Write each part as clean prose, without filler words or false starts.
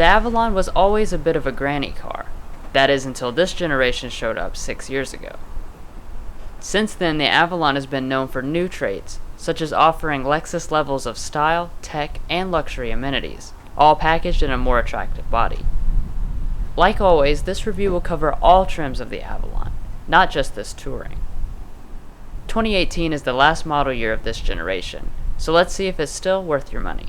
The Avalon was always a bit of a granny car. That is until this generation showed up 6 years ago. Since then, the Avalon has been known for new traits, such as offering Lexus levels of style, tech, and luxury amenities, all packaged in a more attractive body. Like always, this review will cover all trims of the Avalon, not just this Touring. 2018 is the last model year of this generation, so let's see if it's still worth your money.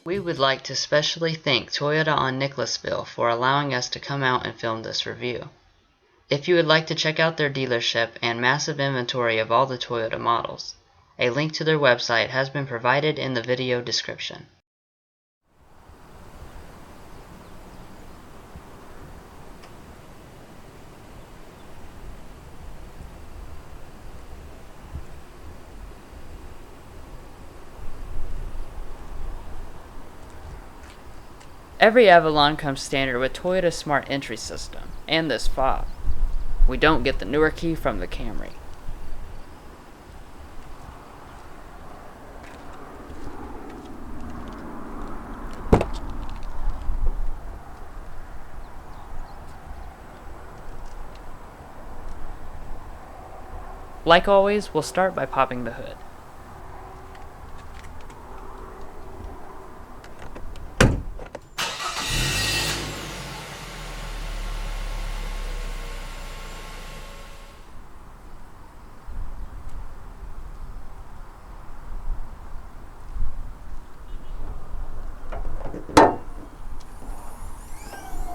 We would like to specially thank Toyota on Nicholasville for allowing us to come out and film this review. If you would like to check out their dealership and massive inventory of all the Toyota models, a link to their website has been provided in the video description. Every Avalon comes standard with Toyota's smart entry system and this fob. We don't get the newer key from the Camry. Like always, we'll start by popping the hood.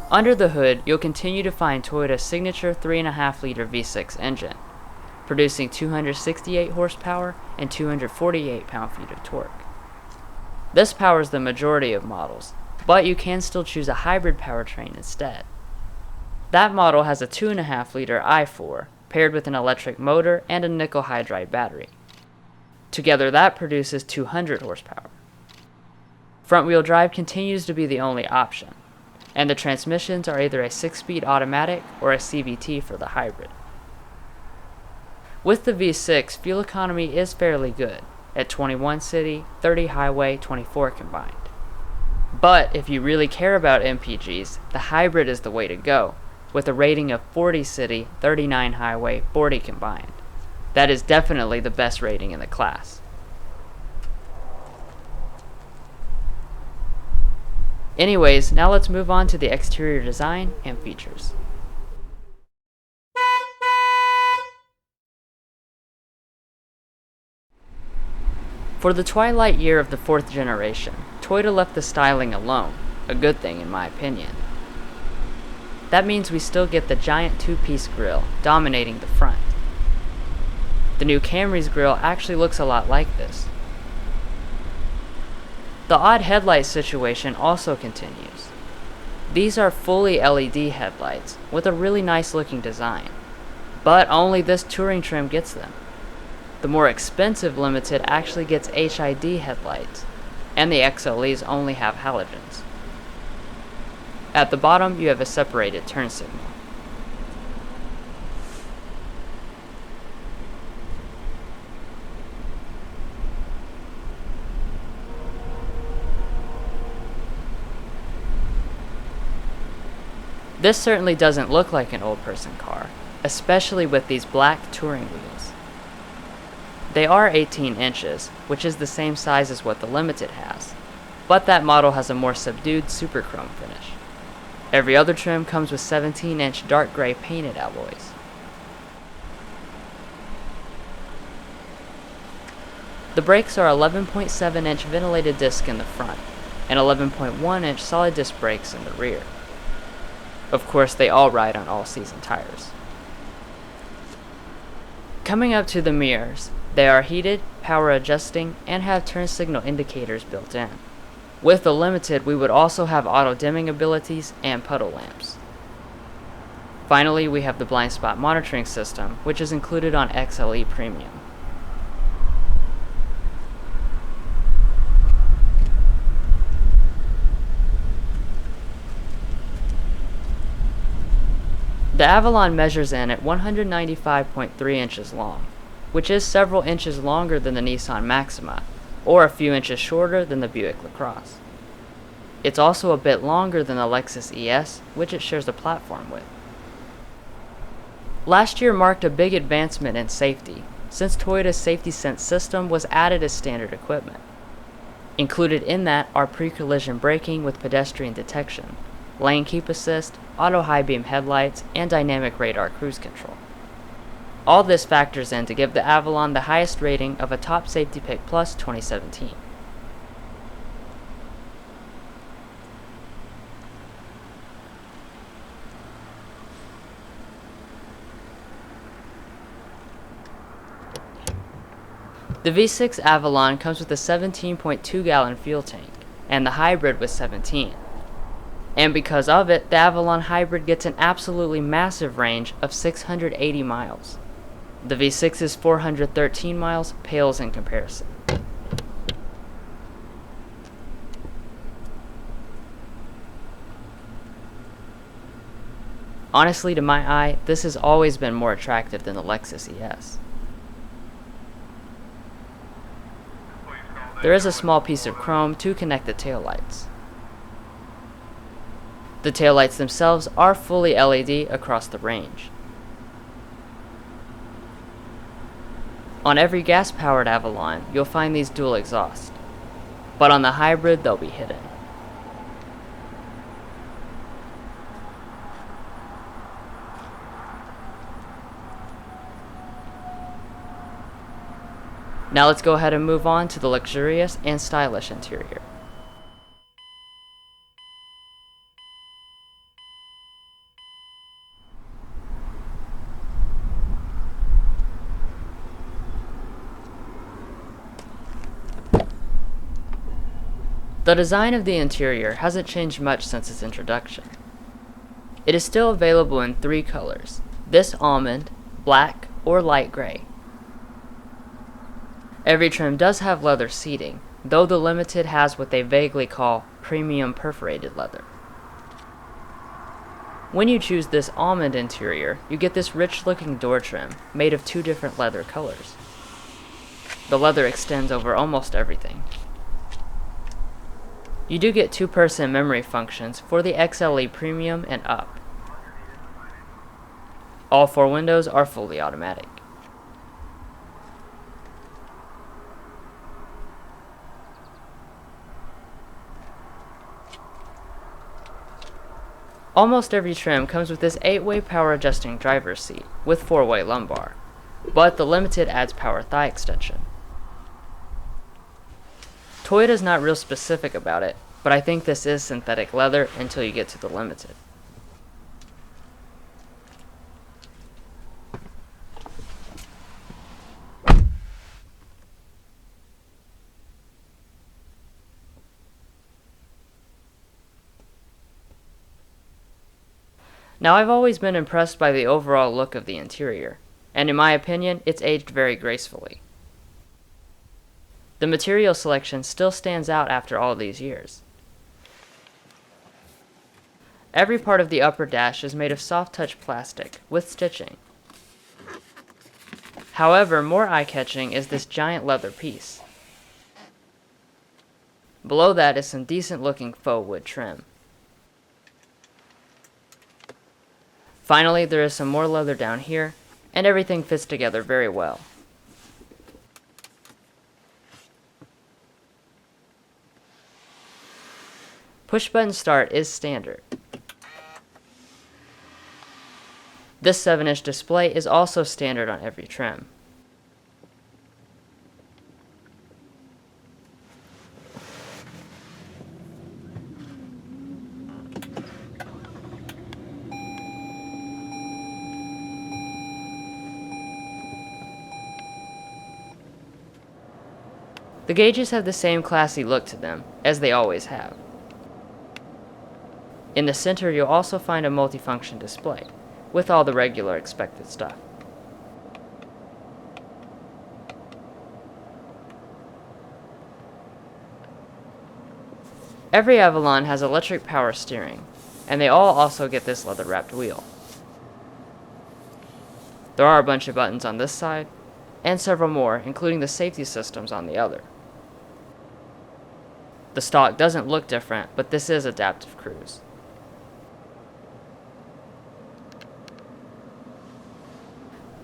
Under the hood, you'll continue to find Toyota's signature 3.5-liter V6 engine, producing 268 horsepower and 248 pound-feet of torque. This powers the majority of models, but you can still choose a hybrid powertrain instead. That model has a 2.5-liter i4 paired with an electric motor and a nickel hydride battery. Together that produces 200 horsepower. Front-wheel drive continues to be the only option, and the transmissions are either a 6-speed automatic or a CVT for the hybrid. With the V6, fuel economy is fairly good, at 21 city, 30 highway, 24 combined. But if you really care about MPGs, the hybrid is the way to go, with a rating of 40 city, 39 highway, 40 combined. That is definitely the best rating in the class. Anyways, now let's move on to the exterior design and features. For the twilight year of the 4th generation, Toyota left the styling alone, a good thing in my opinion. That means we still get the giant 2-piece grille dominating the front. The new Camry's grille actually looks a lot like this. The odd headlight situation also continues. These are fully LED headlights with a really nice looking design, but only this Touring trim gets them. The more expensive Limited actually gets HID headlights, and the XLEs only have halogens. At the bottom you have a separated turn signal. This certainly doesn't look like an old person car, especially with these black Touring wheels. They are 18 inches, which is the same size as what the Limited has, but that model has a more subdued super chrome finish. Every other trim comes with 17-inch dark gray painted alloys. The brakes are 11.7-inch ventilated disc in the front, and 11.1-inch solid disc brakes in the rear. Of course, they all ride on all-season tires. Coming up to the mirrors, they are heated, power adjusting, and have turn signal indicators built in. With the Limited, we would also have auto dimming abilities and puddle lamps. Finally, we have the blind spot monitoring system, which is included on XLE Premium. The Avalon measures in at 195.3 inches long, which is several inches longer than the Nissan Maxima, or a few inches shorter than the Buick LaCrosse. It's also a bit longer than the Lexus ES, which it shares a platform with. Last year marked a big advancement in safety, since Toyota's Safety Sense system was added as standard equipment. Included in that are pre-collision braking with pedestrian detection, lane keep assist, auto high beam headlights, and dynamic radar cruise control. All this factors in to give the Avalon the highest rating of a Top Safety Pick Plus 2017. The V6 Avalon comes with a 17.2 gallon fuel tank, and the hybrid with 17. And because of it, the Avalon Hybrid gets an absolutely massive range of 680 miles. The V6's 413 miles pales in comparison. Honestly, to my eye, this has always been more attractive than the Lexus ES. There is a small piece of chrome to connect the taillights. The taillights themselves are fully LED across the range. On every gas-powered Avalon, you'll find these dual exhausts, but on the hybrid they'll be hidden. Now let's go ahead and move on to the luxurious and stylish interior. The design of the interior hasn't changed much since its introduction. It is still available in 3 colors: this almond, black, or light gray. Every trim does have leather seating, though the Limited has what they vaguely call premium perforated leather. When you choose this almond interior, you get this rich-looking door trim made of 2 different leather colors. The leather extends over almost everything. You do get 2-person memory functions for the XLE Premium and up. All 4 windows are fully automatic. Almost every trim comes with this 8-way power adjusting driver's seat with 4-way lumbar, but the Limited adds power thigh extension. Toyota's not real specific about it, but I think this is synthetic leather until you get to the Limited. Now, I've always been impressed by the overall look of the interior, and in my opinion, it's aged very gracefully. The material selection still stands out after all these years. Every part of the upper dash is made of soft-touch plastic with stitching. However, more eye-catching is this giant leather piece. Below that is some decent-looking faux wood trim. Finally, there is some more leather down here, and everything fits together very well. Push-button start is standard. This 7-inch display is also standard on every trim. The gauges have the same classy look to them, as they always have. In the center, you'll also find a multifunction display, with all the regular expected stuff. Every Avalon has electric power steering, and they all also get this leather-wrapped wheel. There are a bunch of buttons on this side, and several more, including the safety systems on the other. The stock doesn't look different, but this is adaptive cruise.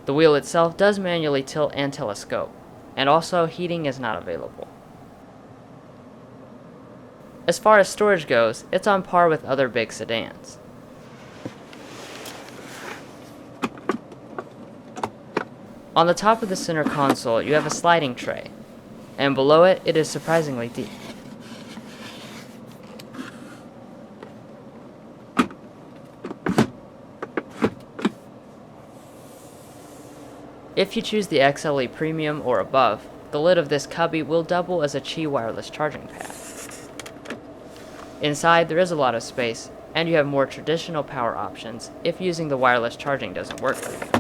The wheel itself does manually tilt and telescope, and also heating is not available. As far as storage goes, it's on par with other big sedans. On the top of the center console, you have a sliding tray, and below it, it is surprisingly deep. If you choose the XLE Premium or above, the lid of this cubby will double as a Qi wireless charging pad. Inside, there is a lot of space, and you have more traditional power options if using the wireless charging doesn't work for you.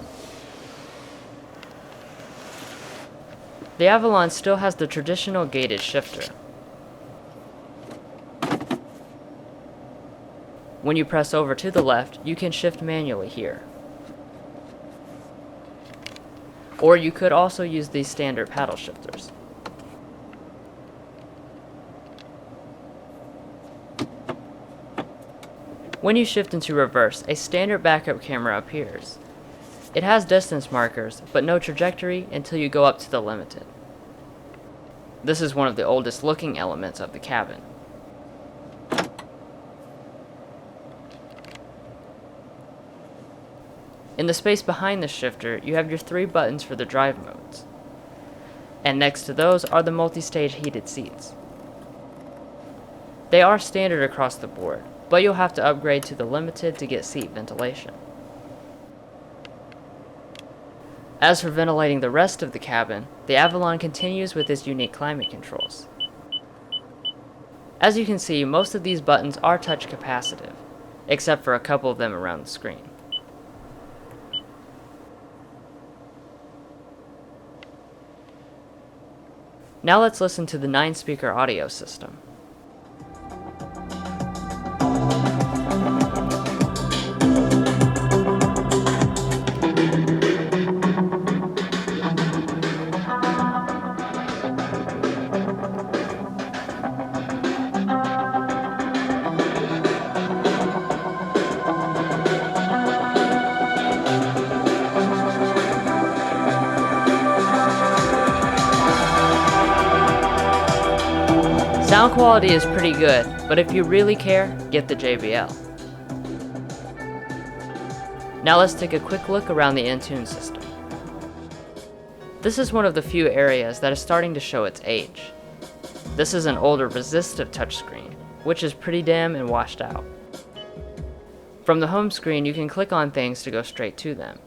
The Avalon still has the traditional gated shifter. When you press over to the left, you can shift manually here. Or you could also use these standard paddle shifters. When you shift into reverse, a standard backup camera appears. It has distance markers, but no trajectory until you go up to the limited. This is one of the oldest looking elements of the cabin. In the space behind the shifter, you have your 3 buttons for the drive modes. And next to those are the multi-stage heated seats. They are standard across the board, but you'll have to upgrade to the limited to get seat ventilation. As for ventilating the rest of the cabin, the Avalon continues with its unique climate controls. As you can see, most of these buttons are touch capacitive, except for a couple of them around the screen. Now let's listen to the 9-speaker audio system. Sound quality is pretty good, but if you really care, get the JBL. Now let's take a quick look around the Entune system. This is one of the few areas that is starting to show its age. This is an older resistive touchscreen, which is pretty dim and washed out. From the home screen, you can click on things to go straight to them.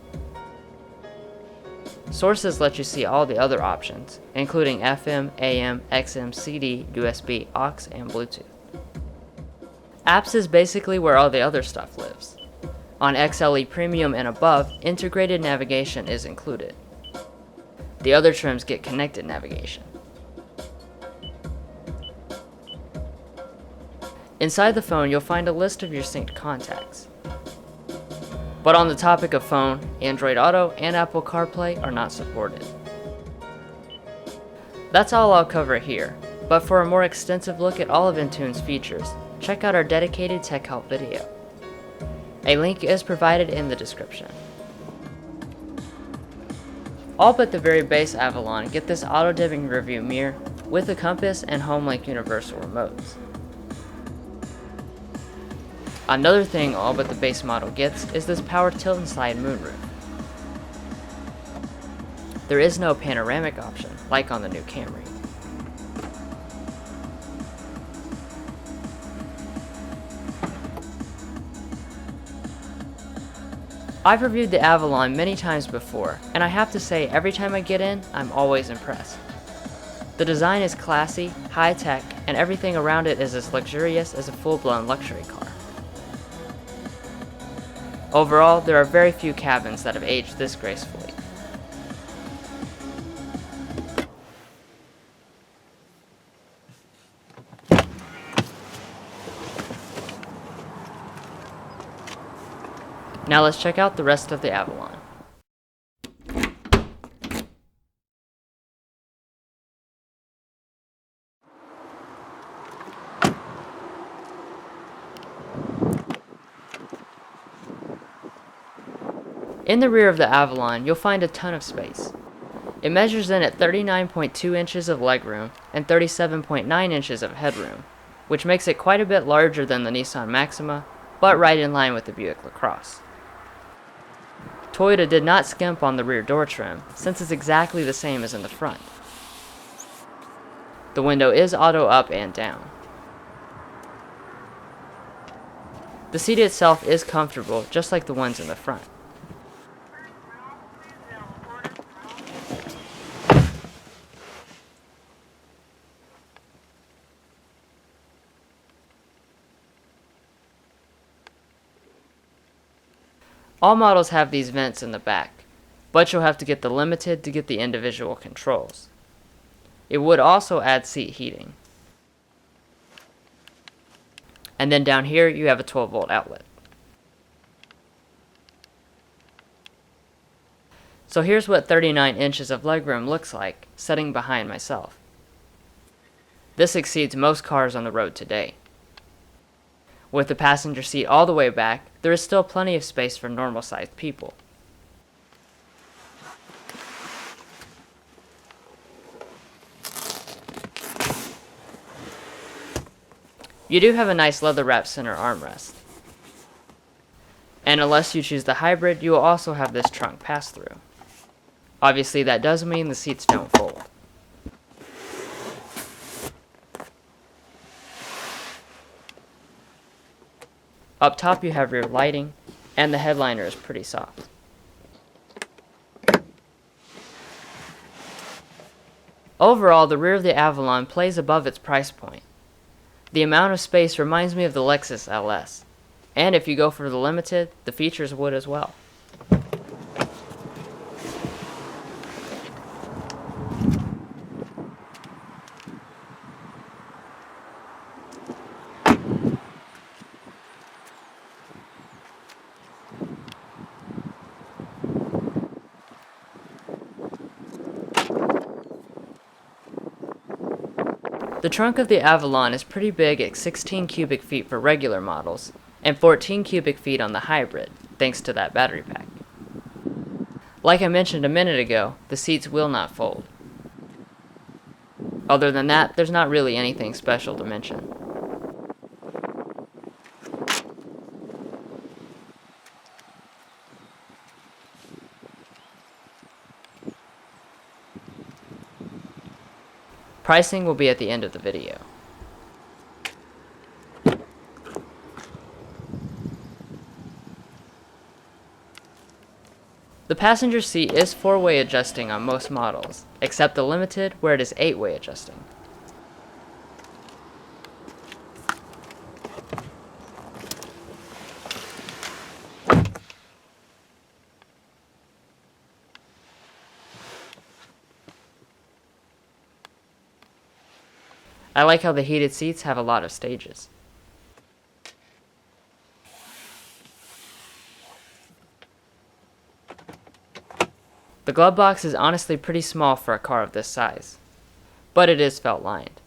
Sources let you see all the other options, including FM, AM, XM, CD, USB, aux, and Bluetooth. Apps is basically where all the other stuff lives. On XLE Premium and above, integrated navigation is included. The other trims get connected navigation. Inside the phone, you'll find a list of your synced contacts. But on the topic of phone, Android Auto and Apple CarPlay are not supported. That's all I'll cover here, but for a more extensive look at all of Entune's features, check out our dedicated tech help video. A link is provided in the description. All but the very base Avalon get this auto-dimming rearview mirror with a compass and HomeLink universal remotes. Another thing all but the base model gets is this power tilt and slide moonroof. There is no panoramic option, like on the new Camry. I've reviewed the Avalon many times before, and I have to say every time I get in, I'm always impressed. The design is classy, high-tech, and everything around it is as luxurious as a full-blown luxury car. Overall, there are very few cabins that have aged this gracefully. Now let's check out the rest of the Avalon. In the rear of the Avalon, you'll find a ton of space. It measures in at 39.2 inches of legroom and 37.9 inches of headroom, which makes it quite a bit larger than the Nissan Maxima, but right in line with the Buick LaCrosse. Toyota did not skimp on the rear door trim, since it's exactly the same as in the front. The window is auto up and down. The seat itself is comfortable, just like the ones in the front. All models have these vents in the back, but you'll have to get the Limited to get the individual controls. It would also add seat heating. And then down here you have a 12-volt outlet. So here's what 39 inches of legroom looks like, sitting behind myself. This exceeds most cars on the road today. With the passenger seat all the way back, there is still plenty of space for normal-sized people. You do have a nice leather-wrapped center armrest. And unless you choose the hybrid, you will also have this trunk pass-through. Obviously, that does mean the seats don't fold. Up top you have rear lighting, and the headliner is pretty soft. Overall, the rear of the Avalon plays above its price point. The amount of space reminds me of the Lexus LS, and if you go for the Limited, the features would as well. The trunk of the Avalon is pretty big at 16 cubic feet for regular models, and 14 cubic feet on the hybrid, thanks to that battery pack. Like I mentioned a minute ago, the seats will not fold. Other than that, there's not really anything special to mention. Pricing will be at the end of the video. The passenger seat is 4-way adjusting on most models, except the Limited where it is 8-way adjusting. I like how the heated seats have a lot of stages. The glove box is honestly pretty small for a car of this size, but it is felt lined.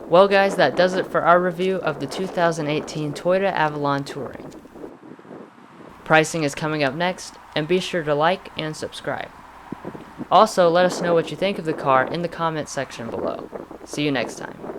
Well guys, that does it for our review of the 2018 Toyota Avalon Touring. Pricing is coming up next, and be sure to like and subscribe. Also, let us know what you think of the car in the comments section below. See you next time.